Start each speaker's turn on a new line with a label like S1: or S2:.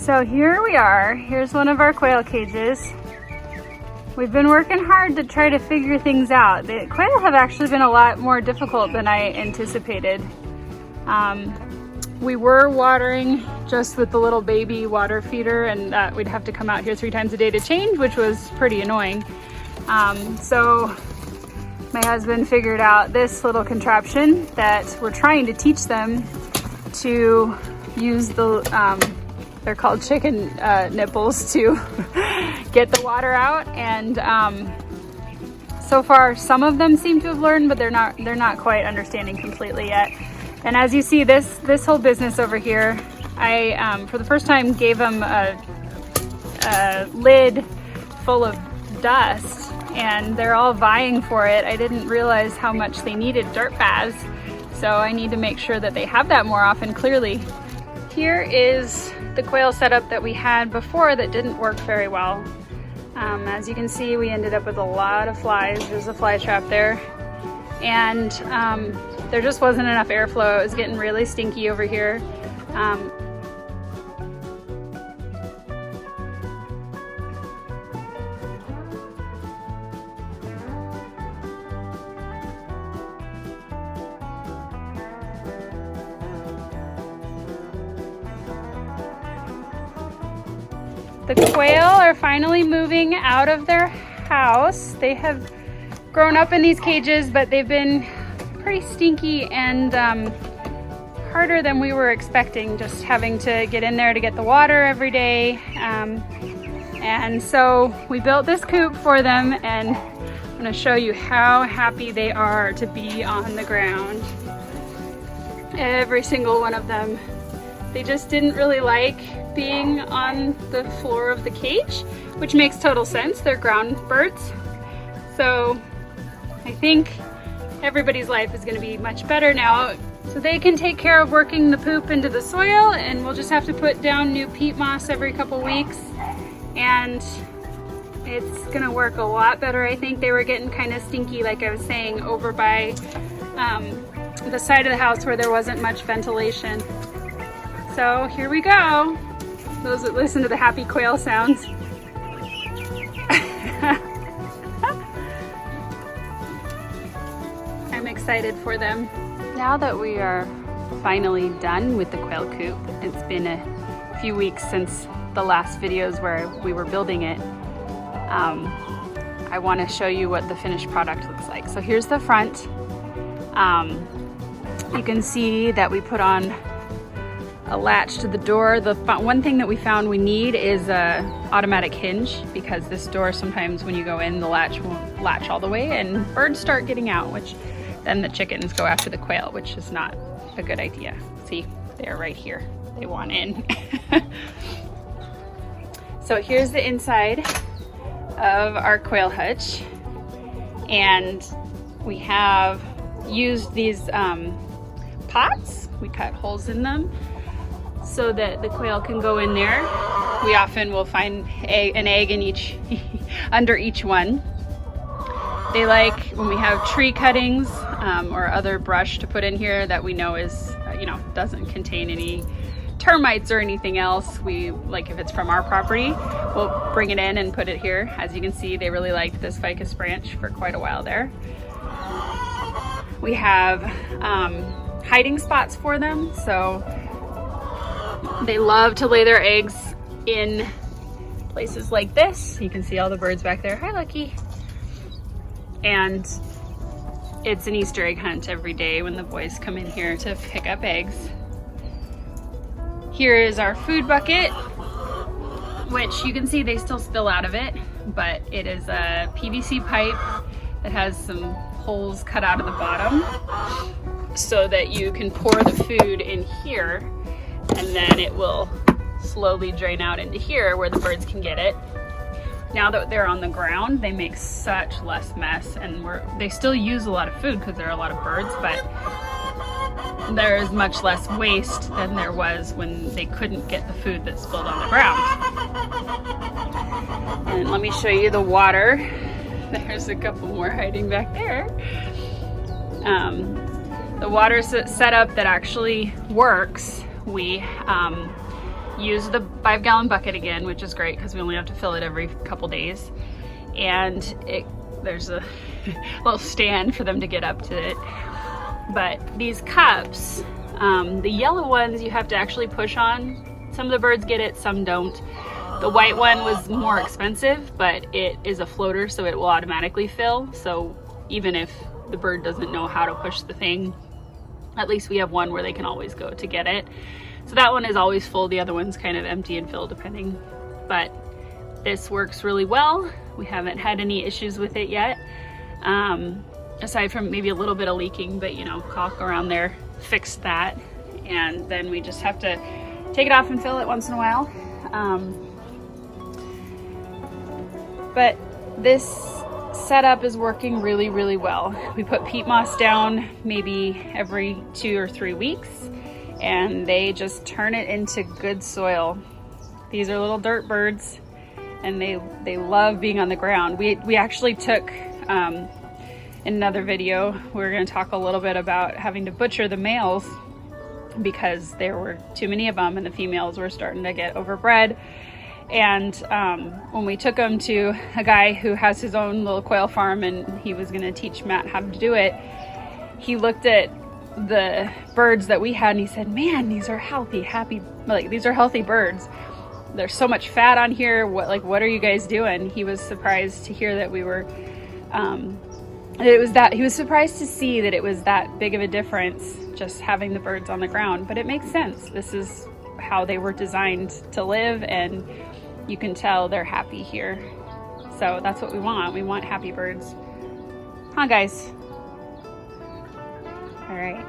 S1: So here we are. Here's one of our quail cages. We've been working hard to try to figure things out. The quail have actually been a lot more difficult than I anticipated. We were watering just with the little baby water feeder, and we'd have to come out here 3 times a day to change, which was pretty annoying. So my husband figured out this little contraption that we're trying to teach them to use the, they're called chicken nipples, to get the water out. And so far some of them seem to have learned, but they're not quite understanding completely yet. And as you see, this whole business over here, I for the first time gave them a lid full of dust, and they're all vying for it. I didn't realize how much they needed dirt baths, so I need to make sure that they have that more often, clearly. Here is the quail setup that we had before that didn't work very well. As you can see, we ended up with a lot of flies. There's a fly trap there. And there just wasn't enough airflow. It was getting really stinky over here. The quail are finally moving out of their house. They have grown up in these cages, but they've been pretty stinky and harder than we were expecting, just having to get in there to get the water every day. And so we built this coop for them, and I'm going to show you how happy they are to be on the ground. Every single one of them. They just didn't really like being on the floor of the cage, which makes total sense. They're ground birds. So I think everybody's life is going to be much better now. So they can take care of working the poop into the soil, and we'll just have to put down new peat moss every couple weeks, and it's going to work a lot better. I think they were getting kind of stinky, like I was saying, over by the side of the house where there wasn't much ventilation. So here we go. Those that listen to the happy quail sounds. I'm excited for them. Now that we are finally done with the quail coop, it's been a few weeks since the last videos where we were building it. I want to show you what the finished product looks like. So here's the front. You can see that we put on a latch to the door. The one thing that we found we need is a automatic hinge, because this door, sometimes when you go in, the latch won't latch all the way and birds start getting out, which then the chickens go after the quail, which is not a good idea. See, they're right here. They want in. So here's the inside of our quail hutch. And we have used these pots. We cut holes in them so that the quail can go in there. We often will find an egg in each under each one. They like when we have tree cuttings or other brush to put in here that we know is, doesn't contain any termites or anything else. We like, if it's from our property, we'll bring it in and put it here. As you can see, they really liked this ficus branch for quite a while there. We have hiding spots for them, so they love to lay their eggs in places like this. You can see all the birds back there. Hi, Lucky. And it's an Easter egg hunt every day when the boys come in here to pick up eggs. Here is our food bucket, which you can see they still spill out of it, but it is a PVC pipe that has some holes cut out of the bottom so that you can pour the food in here, and then it will slowly drain out into here where the birds can get it. Now that they're on the ground, they make such less mess, and they still use a lot of food because there are a lot of birds, but there is much less waste than there was when they couldn't get the food that spilled on the ground. And let me show you the water. There's a couple more hiding back there. The water setup that actually works, we use the 5-gallon bucket again, which is great because we only have to fill it every couple days. And there's a little stand for them to get up to it. But these cups, the yellow ones you have to actually push on. Some of the birds get it, some don't. The white one was more expensive, but it is a floater, so it will automatically fill. So even if the bird doesn't know how to push the thing, at least we have one where they can always go to get it. So that one is always full, the other one's kind of empty and full depending. But this works really well. We haven't had any issues with it yet. Aside from maybe a little bit of leaking, but you know, caulk around there fixed that. And then we just have to take it off and fill it once in a while. But this setup is working really, really well. We put peat moss down maybe every 2 or 3 weeks, and they just turn it into good soil. These are little dirt birds, and they love being on the ground. We actually took, in another video, we're gonna talk a little bit about having to butcher the males because there were too many of them and the females were starting to get overbred. And when we took them to a guy who has his own little quail farm and he was gonna teach Matt how to do it, he looked at the birds that we had and he said, man, these are healthy, these are healthy birds. There's so much fat on here. What are you guys doing? He was surprised to hear that we were, he was surprised to see that it was that big of a difference just having the birds on the ground, but it makes sense. This is how they were designed to live, and you can tell they're happy here. So that's what we want. We want happy birds. Huh, guys? All right.